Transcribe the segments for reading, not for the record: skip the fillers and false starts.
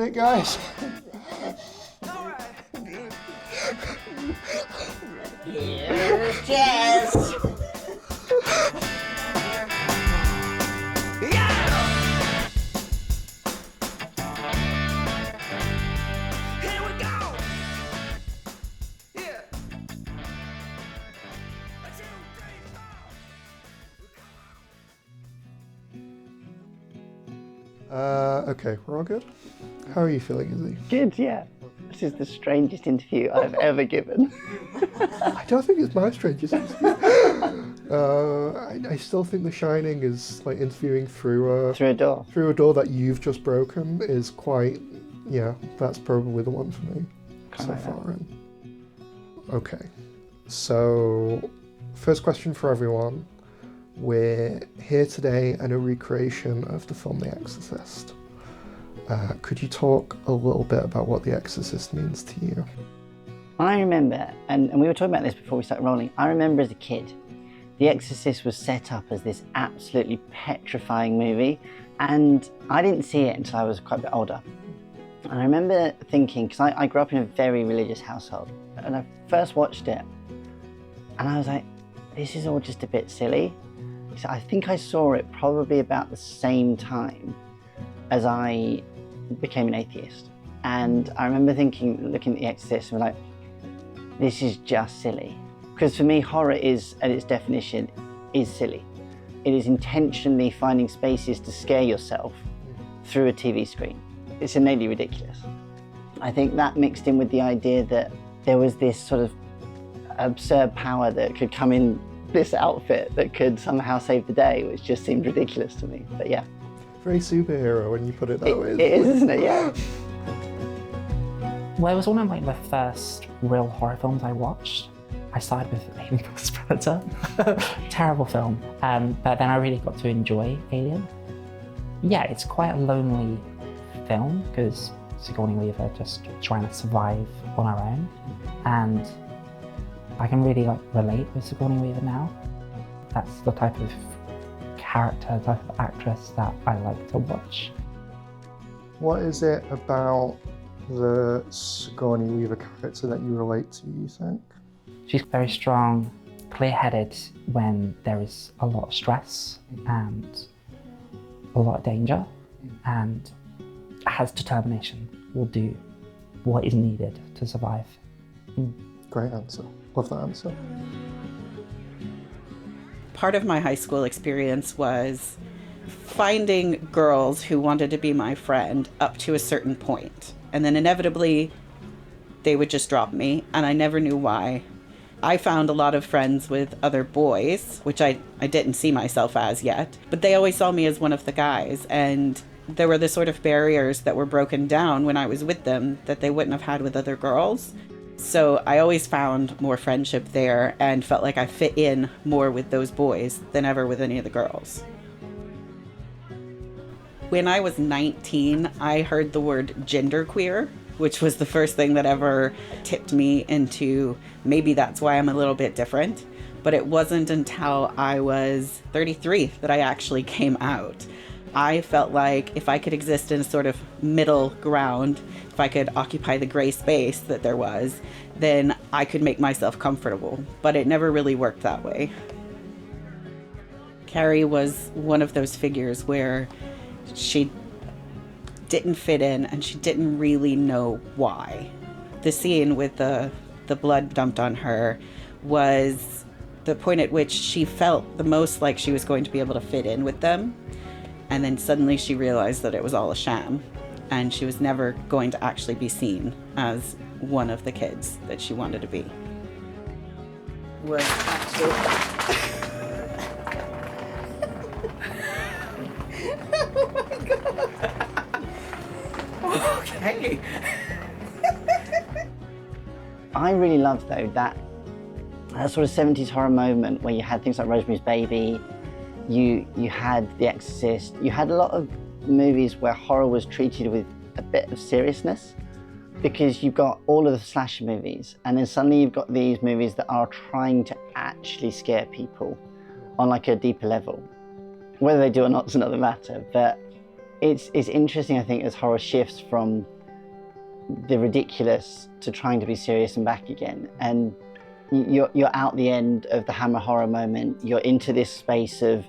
it, guys? Here's Jess. Okay, we're all good? How are you feeling, Izzy? Good, yeah. This is the strangest interview I've ever given. I don't think it's my strangest interview. I still think The Shining is like interviewing through a door. Through a door that you've just broken is quite, yeah, that's probably the one for me so far in. Okay, so first question for everyone. We're here today in a recreation of the film The Exorcist. Could you talk a little bit about what The Exorcist means to you? I remember, and we were talking about this before we started rolling, I remember as a kid, The Exorcist was set up as this absolutely petrifying movie, and I didn't see it until I was quite a bit older. And I remember thinking, because I grew up in a very religious household, and I first watched it, and I was like, this is all just a bit silly. So I think I saw it probably about the same time as I became an atheist. And I remember thinking, looking at The Exorcist, and like, this is just silly. Because for me, horror is, at its definition, is silly. It is intentionally finding spaces to scare yourself through a TV screen. It's innately ridiculous. I think that mixed in with the idea that there was this sort of absurd power that could come in this outfit that could somehow save the day, which just seemed ridiculous to me. But yeah. Very superhero when you put it that way. It is, isn't it? Yeah. Well, it was one of the first real horror films I watched. I started with Alien vs Predator. Terrible film. But then I really got to enjoy Alien. Yeah, it's quite a lonely film because Sigourney Weaver just trying to survive on her own. And I can really relate with Sigourney Weaver now. That's the type of character, type of actress that I like to watch. What is it about the Sigourney Weaver character that you relate to, you think? She's very strong, clear-headed when there is a lot of stress and a lot of danger, and has determination, will do what is needed to survive. Great answer. Love that answer. Part of my high school experience was finding girls who wanted to be my friend up to a certain point. And then inevitably, they would just drop me, and I never knew why. I found a lot of friends with other boys, which I didn't see myself as yet, but they always saw me as one of the guys, and there were the sort of barriers that were broken down when I was with them that they wouldn't have had with other girls. So I always found more friendship there and felt like I fit in more with those boys than ever with any of the girls. When I was 19, I heard the word genderqueer, which was the first thing that ever tipped me into maybe that's why I'm a little bit different. But it wasn't until I was 33 that I actually came out. I felt like if I could exist in a sort of middle ground, if I could occupy the gray space that there was, then I could make myself comfortable. But it never really worked that way. Carrie was one of those figures where she didn't fit in and she didn't really know why. The scene with the blood dumped on her was the point at which she felt the most like she was going to be able to fit in with them. And then suddenly she realized that it was all a sham and she was never going to actually be seen as one of the kids that she wanted to be. Was actually... Oh my God. Okay. I really loved though that sort of 70s horror moment where you had things like Rosemary's Baby, you had The Exorcist, you had a lot of movies where horror was treated with a bit of seriousness, because you've got all of the slasher movies and then suddenly you've got these movies that are trying to actually scare people on like a deeper level. Whether they do or not is another matter, but it's interesting, I think, as horror shifts from the ridiculous to trying to be serious and back again. And you're out the end of the Hammer horror moment, you're into this space of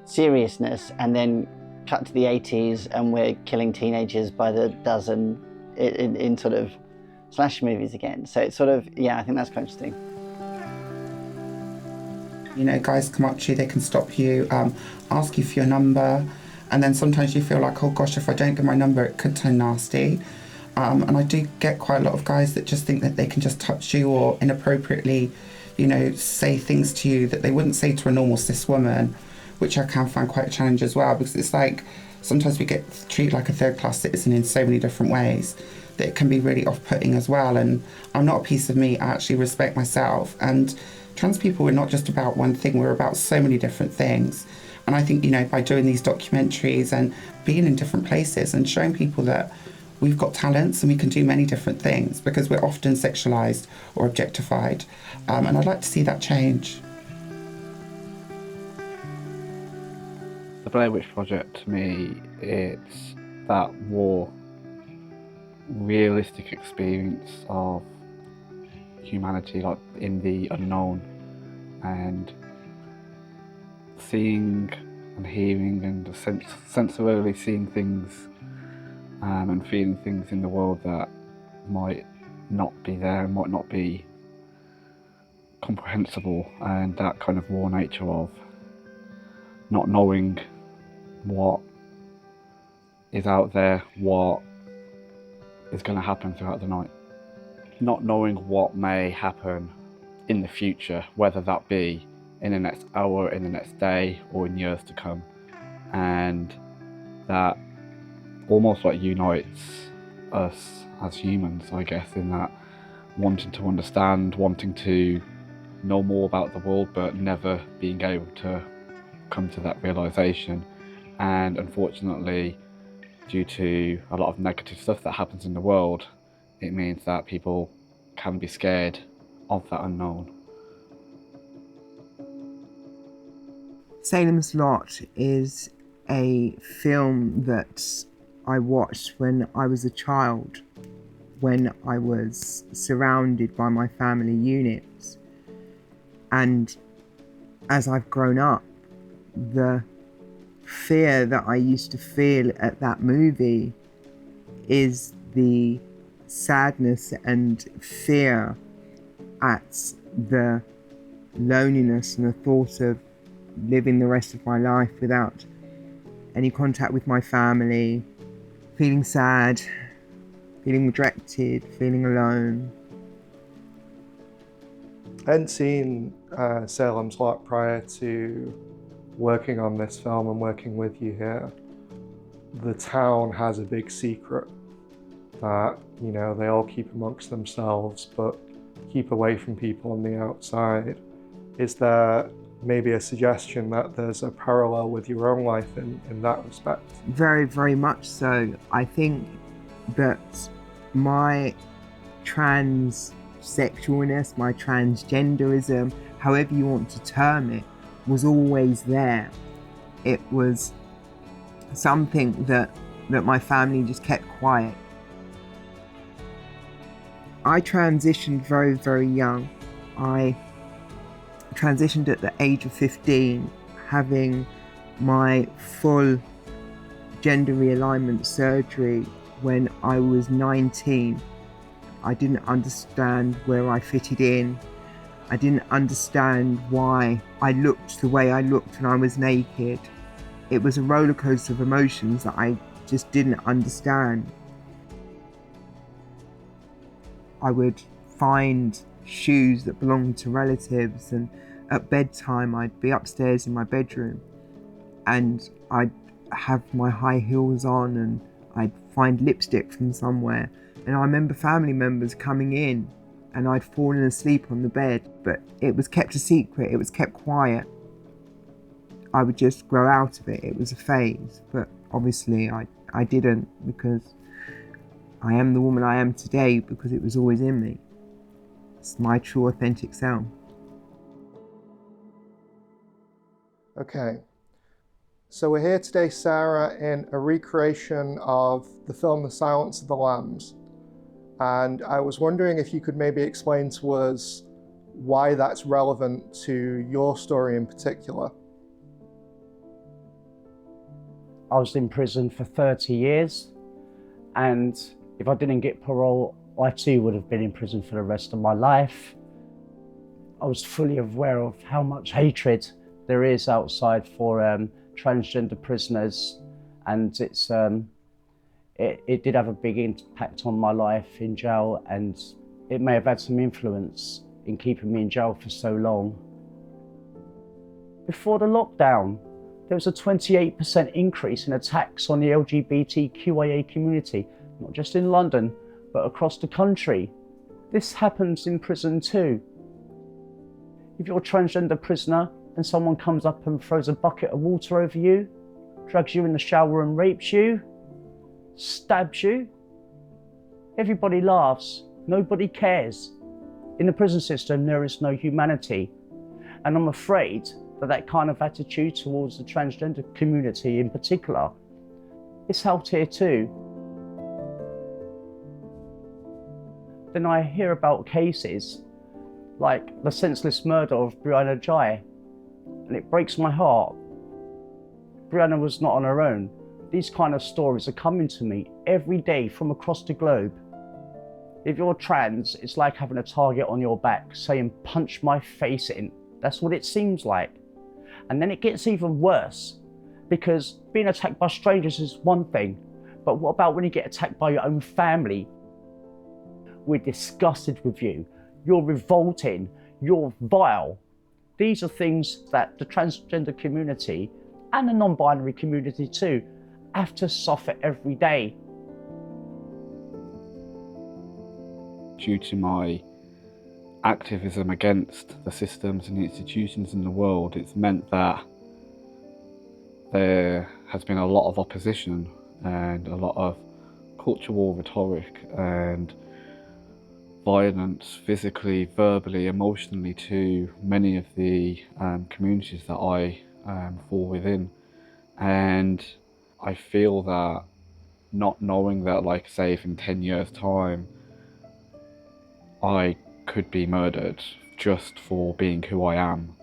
seriousness, and then cut to the 80s and we're killing teenagers by the dozen in sort of slash movies again. So it's sort of, yeah, I think that's quite interesting. You know, guys come up to you, they can stop you, ask you for your number, and then sometimes you feel like, oh gosh, if I don't get my number, it could turn nasty. And I do get quite a lot of guys that just think that they can just touch you or inappropriately, you know, say things to you that they wouldn't say to a normal cis woman, which I can find quite a challenge as well, because it's like sometimes we get treated like a third-class citizen in so many different ways that it can be really off-putting as well. And I'm not a piece of meat, I actually respect myself. And trans people are not just about one thing, we're about so many different things. And I think, you know, by doing these documentaries and being in different places and showing people that we've got talents and we can do many different things, because we're often sexualised or objectified. And I'd like to see that change. The Blair Witch Project, to me, it's that more realistic experience of humanity, like in the unknown, and seeing and hearing and sensorily seeing things and feeling things in the world that might not be there, might not be comprehensible, and that kind of raw nature of not knowing what is out there, what is going to happen throughout the night. Not knowing what may happen in the future, whether that be in the next hour, in the next day, or in years to come. And that almost like unites us as humans, I guess, in that wanting to understand, wanting to know more about the world, but never being able to come to that realization. And unfortunately, due to a lot of negative stuff that happens in the world, it means that people can be scared of that unknown. Salem's Lot is a film that I watched when I was a child, when I was surrounded by my family units. And as I've grown up, the fear that I used to feel at that movie is the sadness and fear at the loneliness and the thought of living the rest of my life without any contact with my family, feeling sad, feeling rejected, feeling alone. I hadn't seen Salem's Lot prior to working on this film and working with you here. The town has a big secret that, you know, they all keep amongst themselves but keep away from people on the outside. Is there maybe a suggestion that there's a parallel with your own life in that respect? Very, very much so. I think that my transsexualness, my transgenderism, however you want to term it, was always there. It was something that my family just kept quiet. I transitioned very, very young. I transitioned at the age of 15, having my full gender realignment surgery when I was 19. I didn't understand where I fitted in. I didn't understand why I looked the way I looked when I was naked. It was a roller coaster of emotions that I just didn't understand. I would find shoes that belonged to relatives, and at bedtime I'd be upstairs in my bedroom and I'd have my high heels on and I'd find lipstick from somewhere. And I remember family members coming in and I'd fallen asleep on the bed, but it was kept a secret, it was kept quiet. I would just grow out of it, it was a phase, but obviously I didn't, because I am the woman I am today because it was always in me. It's my true authentic self. Okay, So we're here today, Sarah, in a recreation of the film The Silence of the Lambs. And I was wondering if you could maybe explain to us why that's relevant to your story in particular. I was in prison for 30 years, and if I didn't get parole, I too would have been in prison for the rest of my life. I was fully aware of how much hatred there is outside for transgender prisoners, and it did have a big impact on my life in jail, and it may have had some influence in keeping me in jail for so long. Before the lockdown, there was a 28% increase in attacks on the LGBTQIA community, not just in London, but across the country. This happens in prison too. If you're a transgender prisoner and someone comes up and throws a bucket of water over you, drags you in the shower and rapes you, stabs you, everybody laughs, nobody cares. In the prison system, there is no humanity. And I'm afraid that kind of attitude towards the transgender community in particular is held here too. Then I hear about cases like the senseless murder of Brianna Jai, and it breaks my heart. Brianna was not on her own. These kind of stories are coming to me every day from across the globe. If you're trans, it's like having a target on your back saying, "Punch my face in." That's what it seems like. And then it gets even worse, because being attacked by strangers is one thing, but what about when you get attacked by your own family? We're disgusted with you. You're revolting. You're vile. These are things that the transgender community and the non-binary community too have to suffer every day. Due to my activism against the systems and the institutions in the world, it's meant that there has been a lot of opposition and a lot of culture war rhetoric and violence, physically, verbally, emotionally, to many of the communities that I fall within. And I feel that, not knowing that, like, say, if in 10 years' time I could be murdered just for being who I am.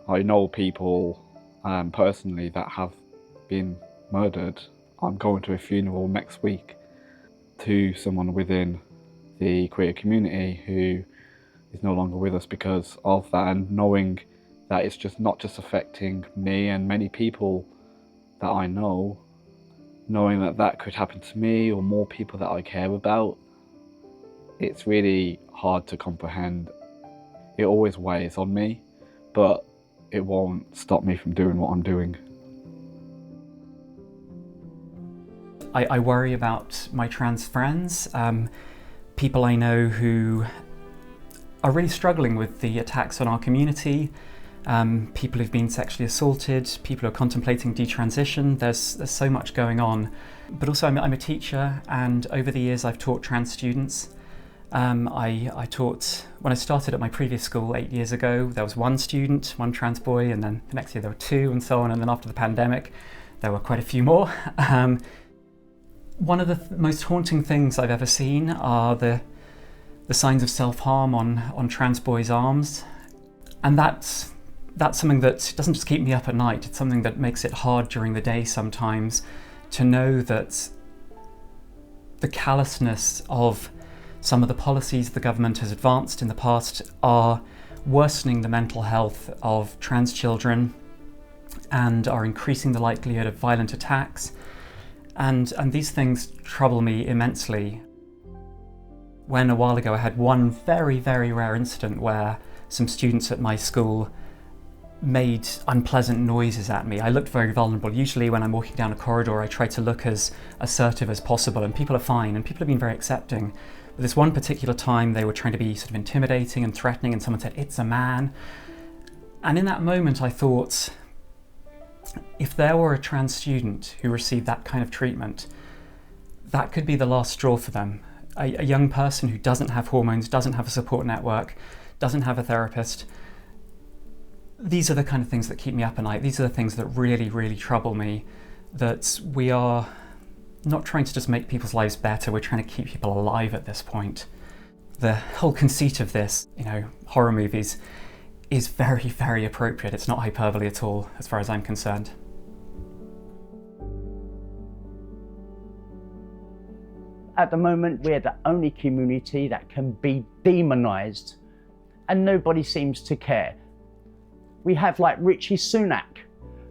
I know people personally that have been murdered. I'm going to a funeral next week to someone within the queer community who is no longer with us because of that, and knowing that it's just not just affecting me and many people that I know, knowing that that could happen to me or more people that I care about, it's really hard to comprehend. It always weighs on me, but it won't stop me from doing what I'm doing. I worry about my trans friends, people I know who are really struggling with the attacks on our community, people who've been sexually assaulted, people who are contemplating detransition. There's so much going on. But also I'm a teacher, and over the years I've taught trans students. I taught, when I started at my previous school 8 years ago, there was one student, one trans boy, and then the next year there were two, and so on, and then after the pandemic there were quite a few more. One of the most haunting things I've ever seen are the signs of self-harm on trans boys' arms, and that's something that doesn't just keep me up at night, it's something that makes it hard during the day sometimes to know that the callousness of some of the policies the government has advanced in the past are worsening the mental health of trans children and are increasing the likelihood of violent attacks. And these things trouble me immensely. When a while ago I had one very, very rare incident where some students at my school made unpleasant noises at me. I looked very vulnerable. Usually when I'm walking down a corridor I try to look as assertive as possible, and people are fine and people have been very accepting. But this one particular time they were trying to be sort of intimidating and threatening, and someone said, "It's a man." And in that moment I thought, if there were a trans student who received that kind of treatment, that could be the last straw for them. A young person who doesn't have hormones, doesn't have a support network, doesn't have a therapist, these are the kind of things that keep me up at night. These are the things that really, really trouble me, that we are not trying to just make people's lives better, we're trying to keep people alive at this point. The whole conceit of this, horror movies, is very, very appropriate. It's not hyperbole at all, as far as I'm concerned. At the moment, we're the only community that can be demonized, and nobody seems to care. We have like Richie Sunak,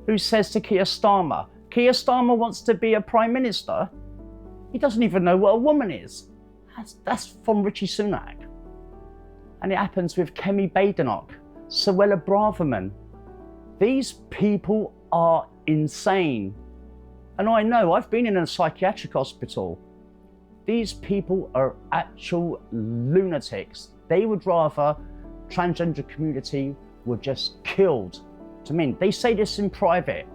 who says to Keir Starmer wants to be a Prime Minister. He doesn't even know what a woman is. That's from Richie Sunak. And it happens with Kemi Badenoch, Suella Braverman. These people are insane. And I know, I've been in a psychiatric hospital. These people are actual lunatics. They would rather transgender community were just killed. They say this in private,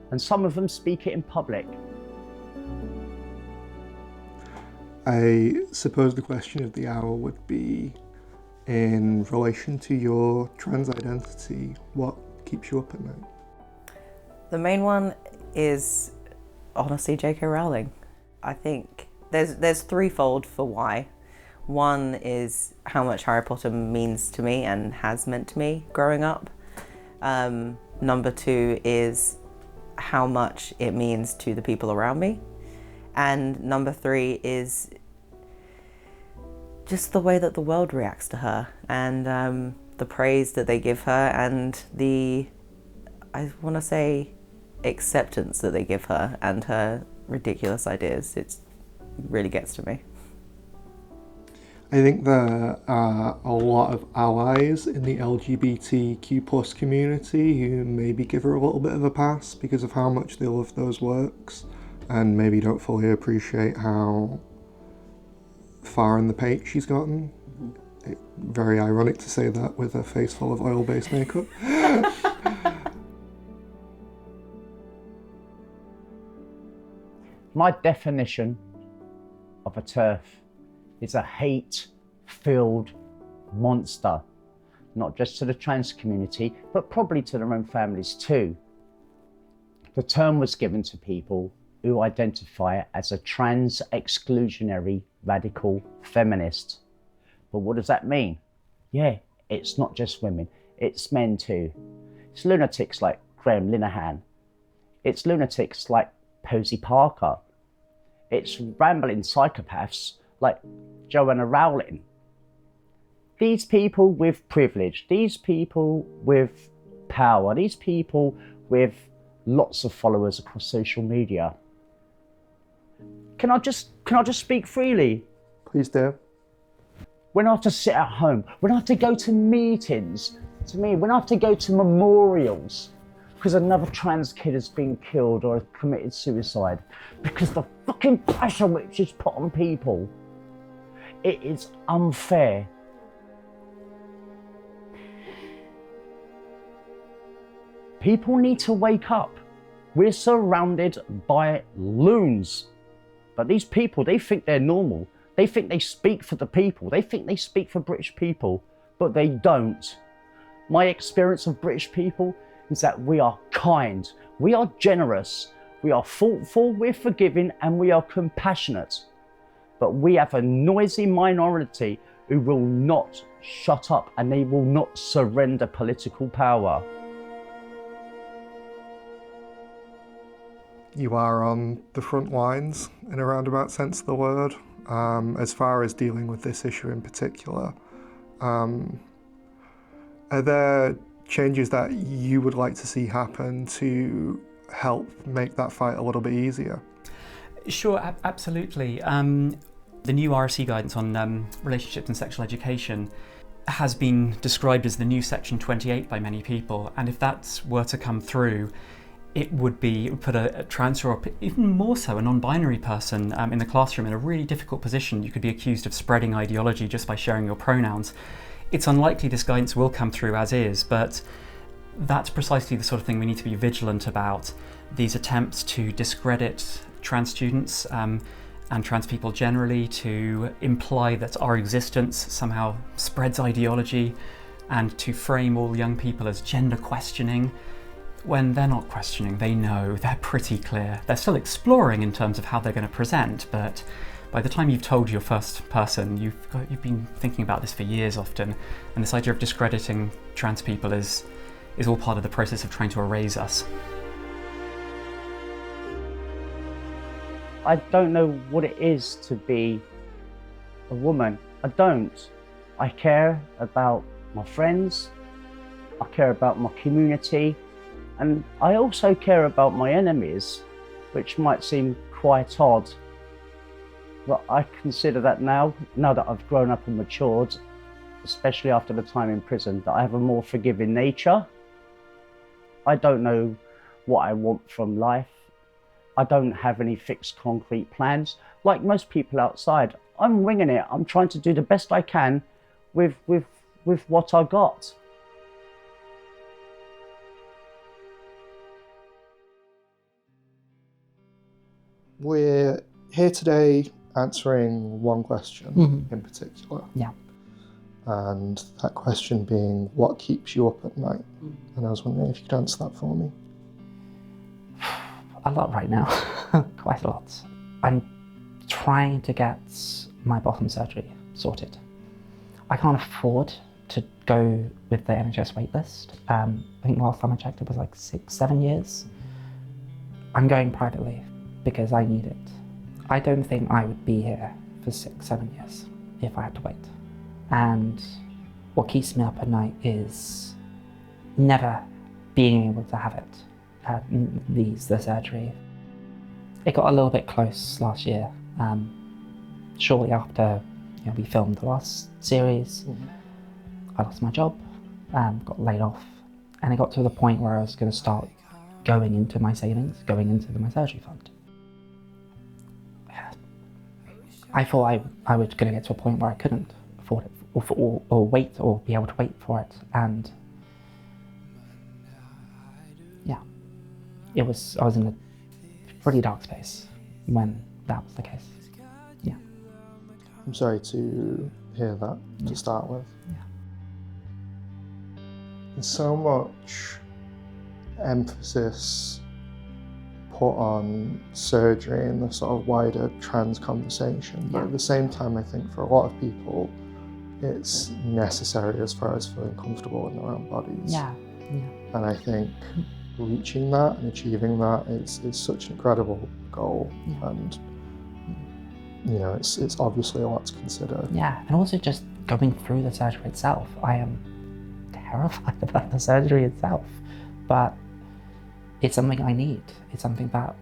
and some of them speak it in public. I suppose the question of the hour would be, in relation to your trans identity, what keeps you up at night? The main one is honestly J.K. Rowling. I think there's threefold for why. One is how much Harry Potter means to me and has meant to me growing up. Number two is how much it means to the people around me. And number three is just the way that the world reacts to her, and the praise that they give her, and the, I want to say, acceptance that they give her and her ridiculous ideas. It really gets to me. I think there are a lot of allies in the LGBTQ+ community who maybe give her a little bit of a pass because of how much they love those works, and maybe don't fully appreciate how far in the paint she's gotten. Very ironic to say that with a face full of oil-based makeup. My definition of a TERF is a hate-filled monster, not just to the trans community, but probably to their own families too. The term was given to people who identify as a trans exclusionary radical feminist. But what does that mean? Yeah, it's not just women, it's men too. It's lunatics like Graham Linehan. It's lunatics like Posey Parker. It's rambling psychopaths like Joanna Rowling. These people with privilege, these people with power, these people with lots of followers across social media. Can I just speak freely? Please do. When I have to sit at home, when I have to go to meetings, when I have to go to memorials, because another trans kid has been killed or has committed suicide, because the fucking pressure which is put on people, it is unfair. People need to wake up. We're surrounded by loons. But these people, they think they're normal. They think they speak for the people. They think they speak for British people, but they don't. My experience of British people is that we are kind, we are generous, we are thoughtful, we're forgiving, and we are compassionate. But we have a noisy minority who will not shut up, and they will not surrender political power. You are on the front lines, in a roundabout sense of the word, as far as dealing with this issue in particular. Are there changes that you would like to see happen to help make that fight a little bit easier? Sure, absolutely. The new RSC guidance on relationships and sexual education has been described as the new Section 28 by many people, and if that were to come through, it would put a trans or even more so a non-binary person in the classroom in a really difficult position. You could be accused of spreading ideology just by sharing your pronouns. It's unlikely this guidance will come through as is, but that's precisely the sort of thing we need to be vigilant about. These attempts to discredit trans students and trans people generally, to imply that our existence somehow spreads ideology and to frame all young people as gender questioning, when they're not questioning, they know, they're pretty clear. They're still exploring in terms of how they're going to present, but by the time you've told your first person, you've been thinking about this for years often, and this idea of discrediting trans people is all part of the process of trying to erase us. I don't know what it is to be a woman. I don't. I care about my friends, I care about my community, and I also care about my enemies, which might seem quite odd. But I consider that now that I've grown up and matured, especially after the time in prison, that I have a more forgiving nature. I don't know what I want from life. I don't have any fixed concrete plans. Like most people outside, I'm winging it. I'm trying to do the best I can with what I got. We're here today answering one question in particular. Yeah. And that question being, what keeps you up at night? And I was wondering if you could answer that for me. A lot right now, quite a lot. I'm trying to get my bottom surgery sorted. I can't afford to go with the NHS waitlist. I think last time I checked it was like 6-7 years. I'm going privately because I need it. I don't think I would be here for 6-7 years if I had to wait. And what keeps me up at night is never being able to have it. The surgery. It got a little bit close last year. Shortly after we filmed the last series, I lost my job, got laid off, and it got to the point where I was going to start going into my savings, going into my surgery fund. I thought I was going to get to a point where I couldn't afford it, or wait, or be able to wait for it, and yeah. I was in a pretty dark space when that was the case. Yeah. I'm sorry to hear that to start with. Yeah. There's so much emphasis put on surgery and the sort of wider trans conversation, but at the same time, I think for a lot of people, it's necessary as far as feeling comfortable in their own bodies. Yeah. And I think reaching that and achieving that is such an incredible goal, and it's obviously a lot to consider. Yeah, and also just going through the surgery itself. I am terrified about the surgery itself, but it's something I need. It's something that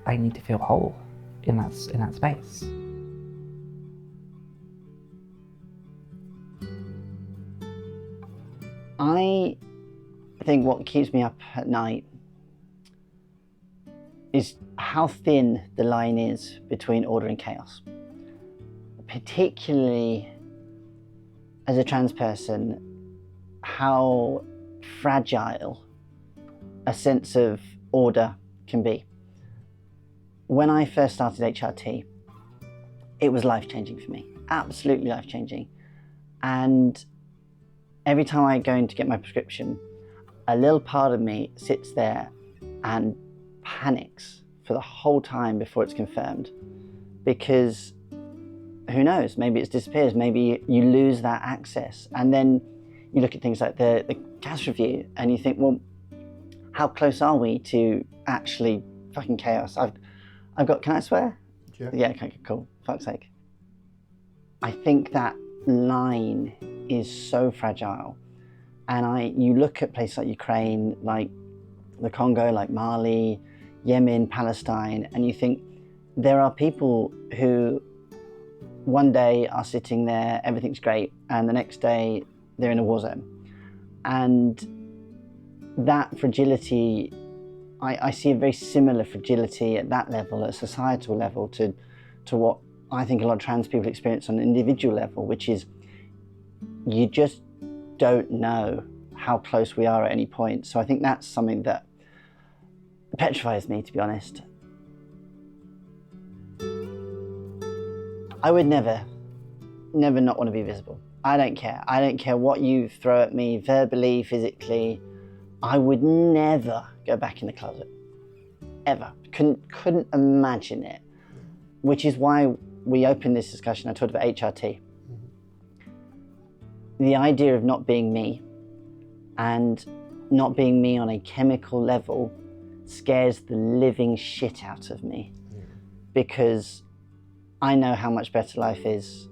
I need to feel whole in that space. I think what keeps me up at night is how thin the line is between order and chaos. Particularly as a trans person, how fragile a sense of order can be. When I first started HRT, it was life-changing for me, absolutely life-changing. And every time I go in to get my prescription, a little part of me sits there and panics for the whole time before it's confirmed, because who knows, maybe it disappears, maybe you lose that access. And then you look at things like the gas review and you think, well, how close are we to actually fucking chaos? I've got, can I swear? Yeah, okay, cool, fuck's sake. I think that line is so fragile. And you look at places like Ukraine, like the Congo, like Mali, Yemen, Palestine, and you think there are people who one day are sitting there, everything's great, and the next day they're in a war zone. And that fragility, I see a very similar fragility at that level, at a societal level, to what I think a lot of trans people experience on an individual level, which is you just don't know how close we are at any point. So I think that's something that petrifies me, to be honest. I would never not want to be visible. I don't care. I don't care what you throw at me, verbally, physically. I would never go back in the closet. Ever. Couldn't imagine it. Which is why we opened this discussion. I talked about HRT. The idea of not being me and not being me on a chemical level scares the living shit out of me, because I know how much better life is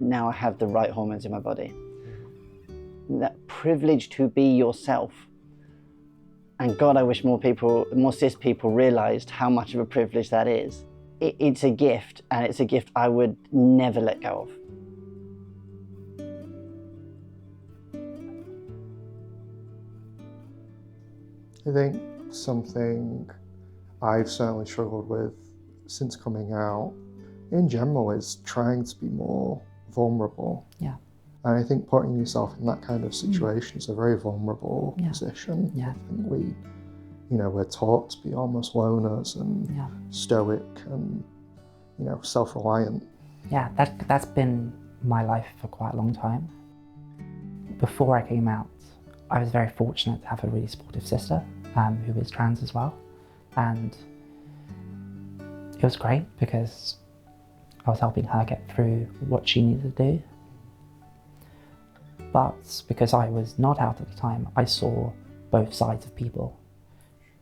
now I have the right hormones in my body. That privilege to be yourself. And God, I wish more cis people realized how much of a privilege that is. It's a gift, and it's a gift I would never let go of. I think something I've certainly struggled with since coming out in general is trying to be more vulnerable. Yeah. And I think putting yourself in that kind of situation is a very vulnerable position. Yeah. I think we're taught to be almost loners and stoic and, self-reliant. Yeah, that's been my life for quite a long time. Before I came out, I was very fortunate to have a really supportive sister who is trans as well. And it was great because I was helping her get through what she needed to do. But because I was not out at the time, I saw both sides of people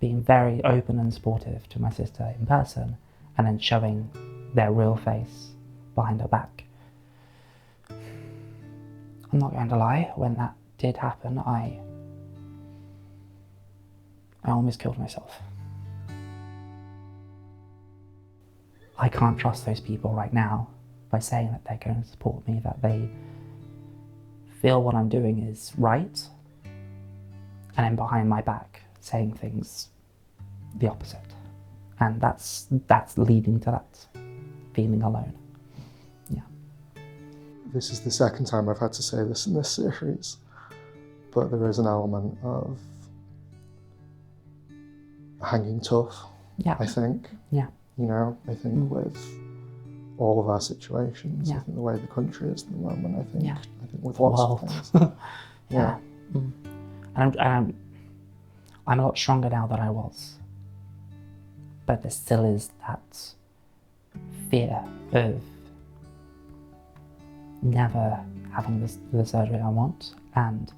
being very open and supportive to my sister in person, and then showing their real face behind her back. I'm not going to lie, when that did happen, I almost killed myself. I can't trust those people right now by saying that they're going to support me, that they feel what I'm doing is right, and then behind my back saying things the opposite. And that's leading to that feeling alone. Yeah. This is the second time I've had to say this in this series, but there is an element of hanging tough, I think. Yeah. I think with all of our situations, I think the way the country is at the moment, I think with lots of things. Yeah. And I'm a lot stronger now than I was. But there still is that fear of never having the surgery I want, and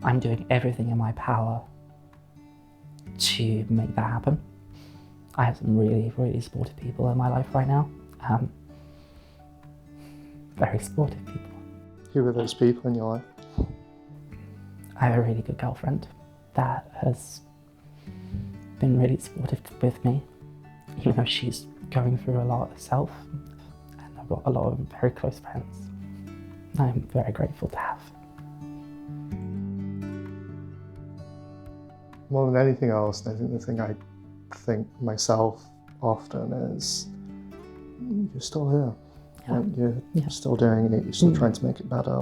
I'm doing everything in my power to make that happen. I have some really, really supportive people in my life right now. Very supportive people. Who are those people in your life? I have a really good girlfriend that has been really supportive with me, even though she's going through a lot herself. And I've got a lot of very close friends I'm very grateful to have. More than anything else, I think the thing I think myself often is, you're still here. You're still doing it, you're still trying to make it better.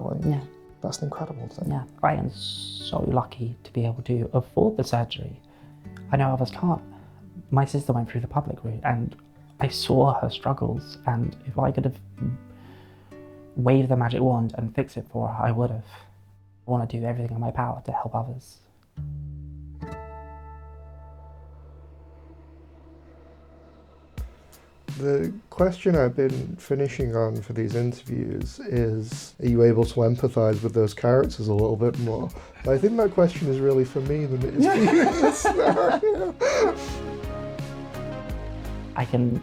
That's an incredible thing. Yeah, I am so lucky to be able to afford the surgery. I know others can't. My sister went through the public route and I saw her struggles, and if I could have waved the magic wand and fixed it for her, I would have. I want to do everything in my power to help others. The question I've been finishing on for these interviews is, are you able to empathise with those characters a little bit more? But I think that question is really for me than it is for you in this scenario. I can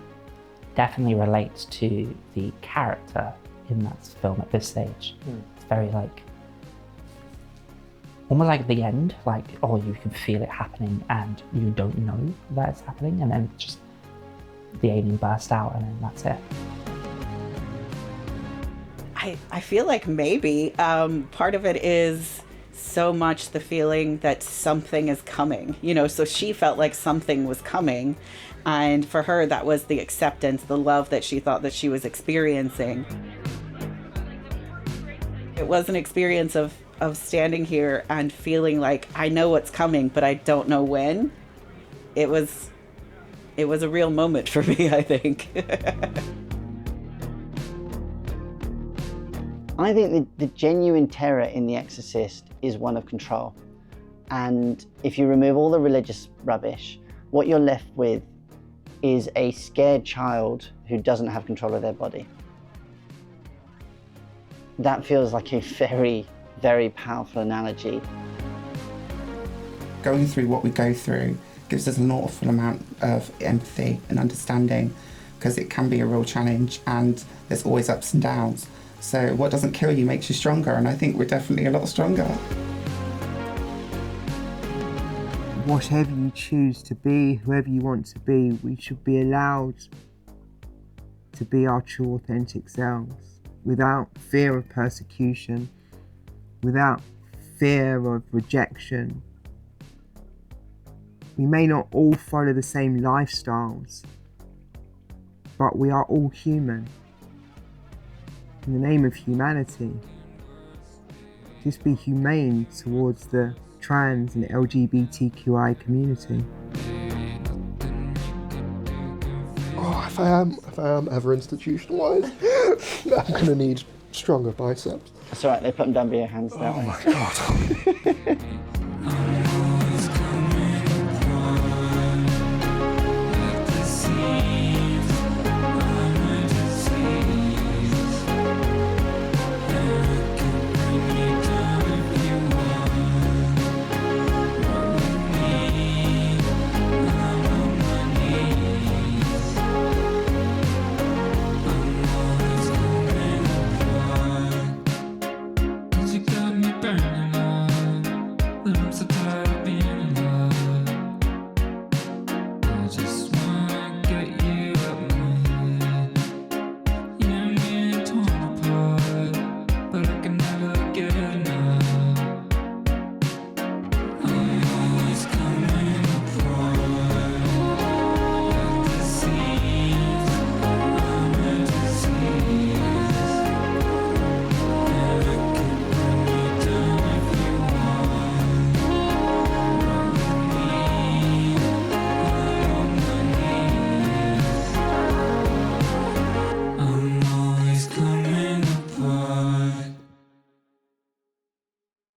definitely relate to the character in that film at this stage. It's very almost like the end, you can feel it happening and you don't know that it's happening, and then just the alien burst out and then that's it. I feel like maybe part of it is so much the feeling that something is coming, so she felt like something was coming, and for her that was the acceptance, the love that she thought that she was experiencing. It was an experience of standing here and feeling like I know what's coming, but I don't know when. It was a real moment for me, I think. I think the genuine terror in The Exorcist is one of control. And if you remove all the religious rubbish, what you're left with is a scared child who doesn't have control of their body. That feels like a very, very powerful analogy. Going through what we go through gives us an awful amount of empathy and understanding, because it can be a real challenge and there's always ups and downs. So what doesn't kill you makes you stronger, and I think we're definitely a lot stronger. Whatever you choose to be, whoever you want to be, we should be allowed to be our true authentic selves without fear of persecution, without fear of rejection. We may not all follow the same lifestyles, but we are all human. In the name of humanity, just be humane towards the trans and LGBTQIA community. Oh, if I am ever institutionalised, I'm going to need stronger biceps. That's all right, they put them down by your hands that way. Oh my god.